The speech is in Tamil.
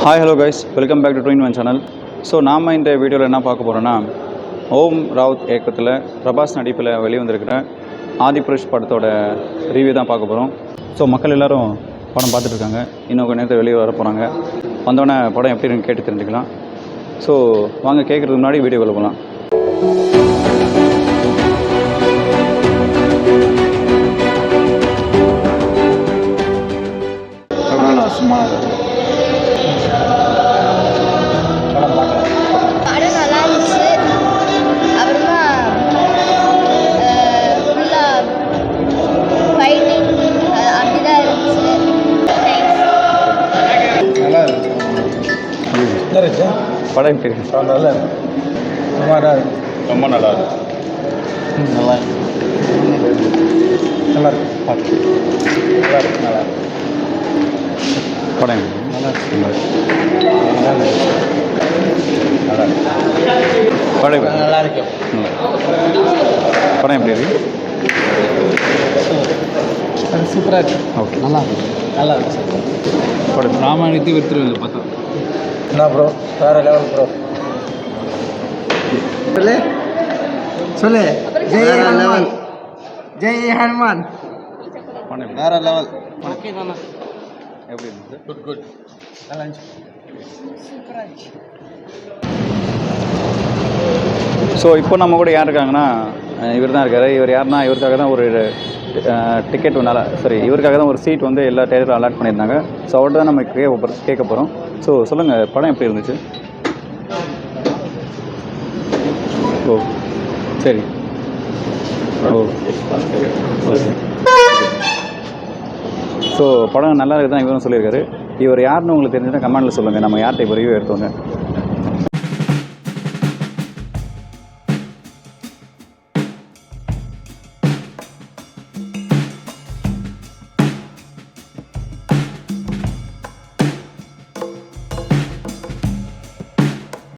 Hi hello guys, welcome back to twin one channel. So நாம் இந்த வீடியோவில் என்ன பார்க்க போகிறோன்னா, ஓம் ராவுத் இயக்கத்தில் பிரபாஸ் நடிப்பில் வெளிவந்திருக்கிற ஆதிபுருஷ் படத்தோட ரிவ்யூ தான் பார்க்க போகிறோம். ஸோ மக்கள் எல்லோரும் படம் பார்த்துட்ருக்காங்க. இன்னும் கொஞ்சம் நேரத்தில் வெளியே வர போகிறாங்க. வந்தோடனே படம் எப்படி இருக்குன்னு கேட்டு தெரிஞ்சுக்கலாம். ஸோ வாங்க, கேட்குறதுக்கு முன்னாடி வீடியோக்குள்ள போகலாம். படம் நல்லா இருந்துச்சு. அப்புறமா ஃபுல்லாக ஃபைட்டிங் அப்படிதான் இருந்துச்சு. நல்லா இருந்துச்சு. படம் எப்படி இருக்கு? நல்லா இருக்கு. சுமாராக இருக்கு. ரொம்ப நல்லா இருக்கு. நல்லா இருக்கு. நல்லா இருக்கு. பார்த்து நல்லா இருக்கு. நல்லா இருக்கு. படம் நல்லா இருக்கு. நல்லா இருக்கு. நல்லா இருக்கு. படம் நல்லா இருக்கு. படம் எப்படி இருக்கு? சூப்பராக இருக்கு. ஓகே, நல்லா இருக்கு. நல்லா இருக்கு. படம் ராமாயணத்தை விற்றுருங்க பார்த்தா. என்ன ப்ரோ, வேற லெவல் ப்ரோ. சொல்லு சொல்லு. ஜெய் ஹனுமான், ஜெய் ஹனுமான். படம் வேற லெவல். ஓகே தானே. எப்படி இருந்துச்சு? Good good. நல்லா இருந்துச்சு. சூப்பராக இருந்துச்சு. ஸோ இப்போ நம்ம கூட யார் இருக்காங்கன்னா, இவர் தான் இருக்கார். இவர் யாருன்னா, இவருக்காக தான் ஒரு டிக்கெட் இவருக்காக தான் ஒரு சீட் வந்து எல்லா டேரக்டரும் அலாட் பண்ணியிருந்தாங்க. ஸோ அவர்கிட்ட தான் நம்ம கேட்க போகிறோம். ஸோ சொல்லுங்கள், படம் எப்படி இருந்துச்சு? ஓ சரி. ஓ ஓகே. ஸோ படம் நல்லா இருக்குது தான் இவரும் சொல்லியிருக்காரு. இவர் யாருன்னு உங்களுக்கு தெரிஞ்சுன்னா கமெண்டில் சொல்லுங்கள். நம்ம யார்கிட்ட இப்போ ரிவ்யூ எடுத்தோங்க.